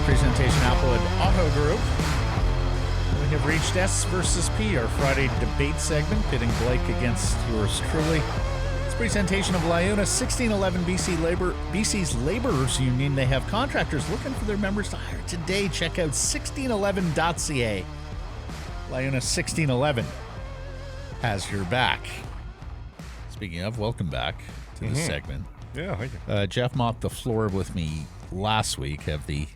presentation, Applewood Auto Group. We have reached S versus P, our Friday debate segment, pitting Blake against yours truly. It's a presentation of LIUNA 1611 BC's Laborers Union. They have contractors looking for their members to hire today. Check out 1611.ca. LIUNA 1611 has your back. Speaking of, welcome back to this segment. Yeah, thank you. Jeff mopped the floor with me last week. Have the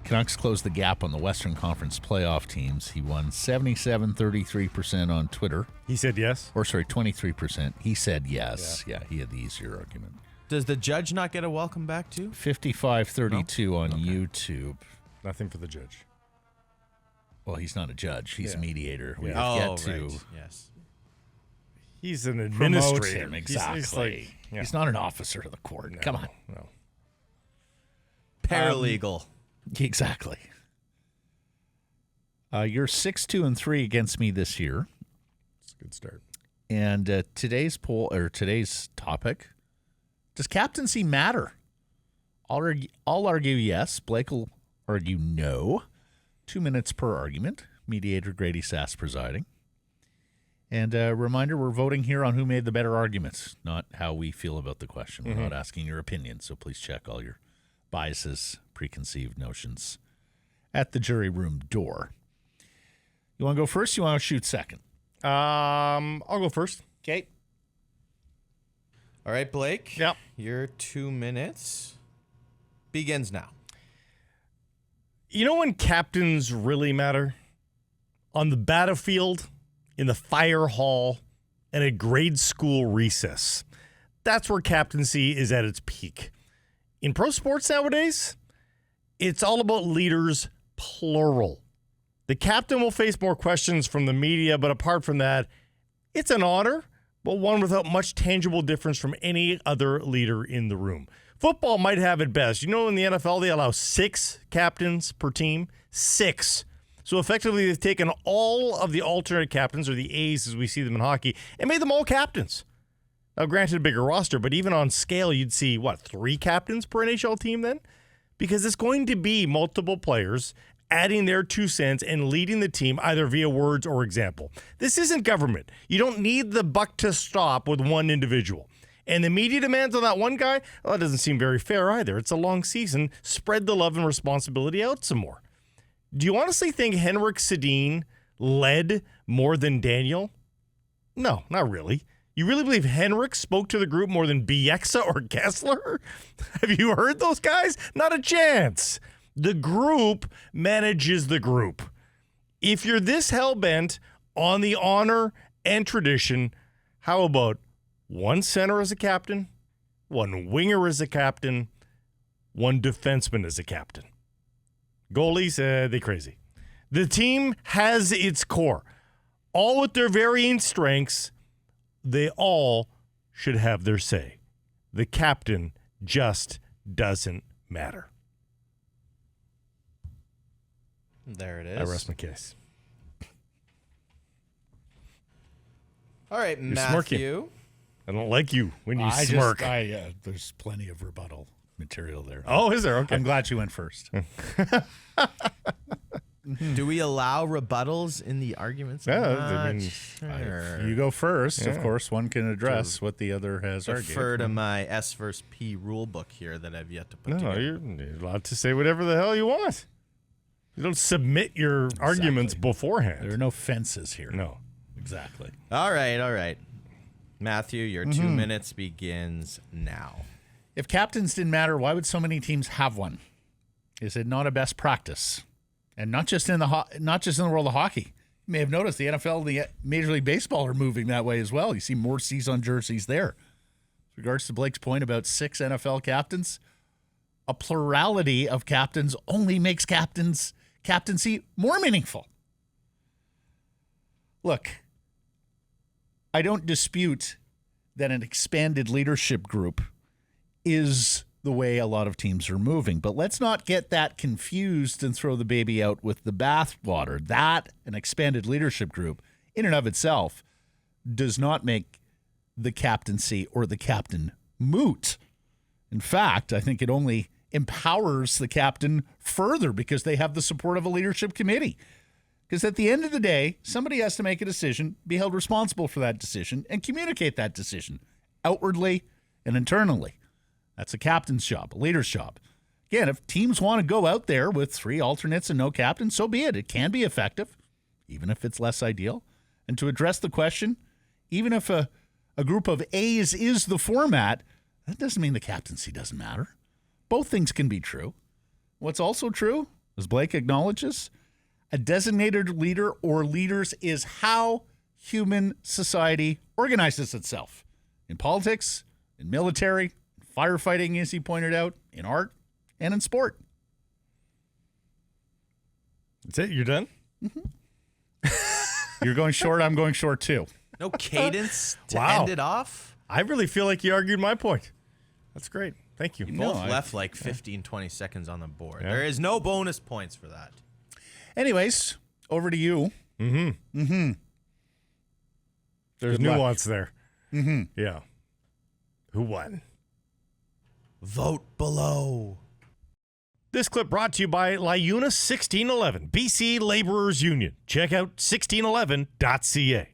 Canucks closed the gap on the Western Conference playoff teams. He won 33% on Twitter. He said yes? Or, sorry, 23%. He said yes. Yeah, he had the easier argument. Does the judge not get a welcome back, too? 55-32 on YouTube. Nothing for the judge. Well, he's not a judge. He's a mediator. We Right. Yes. He's an promote administrator. him. Exactly. He's not an officer of the court. No, Come on. No. Paralegal. Exactly. You're 6-2-3 against me this year. It's a good start. And today's topic: does captaincy matter? I'll argue yes. Blake will argue no. 2 minutes per argument. Mediator Grady Sass presiding. And a reminder, we're voting here on who made the better arguments, not how we feel about the question. We're not asking your opinion, so please check all your biases, preconceived notions at the jury room door. You want to go first? You want to shoot second? I'll go first. Okay. All right, Blake. Yep. Your 2 minutes begins now. You know when captains really matter? On the battlefield, in the fire hall, and at grade school recess. That's where captaincy is at its peak. In pro sports nowadays, it's all about leaders, plural. The captain will face more questions from the media, but apart from that, it's an honor, but one without much tangible difference from any other leader in the room. Football might have it best. You know, in the NFL, they allow 6 captains per team. 6. So effectively, they've taken all of the alternate captains, or the A's as we see them in hockey, and made them all captains. Now, granted, a bigger roster, but even on scale, you'd see, 3 captains per NHL team then? Because it's going to be multiple players adding their 2 cents and leading the team either via words or example. This isn't government. You don't need the buck to stop with one individual. And the media demands on that one guy, well, that doesn't seem very fair either. It's a long season. Spread the love and responsibility out some more. Do you honestly think Henrik Sedin led more than Daniel? No, not really. You really believe Henrik spoke to the group more than Bieksa or Kessler? Have you heard those guys? Not a chance. The group manages the group. If you're this hell-bent on the honor and tradition, how about one center as a captain, one winger as a captain, one defenseman as a captain? Goalies, they crazy. The team has its core. All with their varying strengths, they all should have their say. The captain just doesn't matter. There it is. I rest my case. All right, You're Matthew. smirking. I don't like you when you smirk. There's plenty of rebuttal material there. Oh, is there? Okay. I'm glad you went first. Do we allow rebuttals in the arguments? Yeah, If you go first, of course, one can address what the other has argued. Refer to my S versus P rule book here that I've yet to put together. You're allowed to say whatever the hell you want. You don't submit your arguments beforehand. There are no fences here. No. Exactly. All right. Matthew, your 2 minutes begins now. If captains didn't matter, why would so many teams have one? Is it not a best practice? And not just in the world of hockey. You may have noticed the NFL and the Major League Baseball are moving that way as well. You see more C's on jerseys there. With regards to Blake's point about 6 NFL captains, a plurality of captains only makes captaincy more meaningful. Look, I don't dispute that an expanded leadership group is the way a lot of teams are moving. But let's not get that confused and throw the baby out with the bathwater. That, an expanded leadership group, in and of itself, does not make the captaincy or the captain moot. In fact, I think it only empowers the captain further because they have the support of a leadership committee. Because at the end of the day, somebody has to make a decision, be held responsible for that decision, and communicate that decision outwardly and internally. That's a captain's job, a leader's job. Again, if teams want to go out there with 3 alternates and no captain, so be it. It can be effective, even if it's less ideal. And to address the question, even if a group of A's is the format, that doesn't mean the captaincy doesn't matter. Both things can be true. What's also true, as Blake acknowledges, a designated leader or leaders is how human society organizes itself. In politics, in military, firefighting, as he pointed out, in art, and in sport. That's it? You're done? You're going short, I'm going short too. No cadence to Wow. end it off? I really feel like you argued my point. That's great. Thank you. You both left like 15, 20 seconds on the board. Yeah. There is no bonus points for that. Anyways, over to you. There's Good nuance there. Yeah. Who won? Vote below. This clip brought to you by LiUNA 1611, BC Laborers Union. Check out 1611.ca.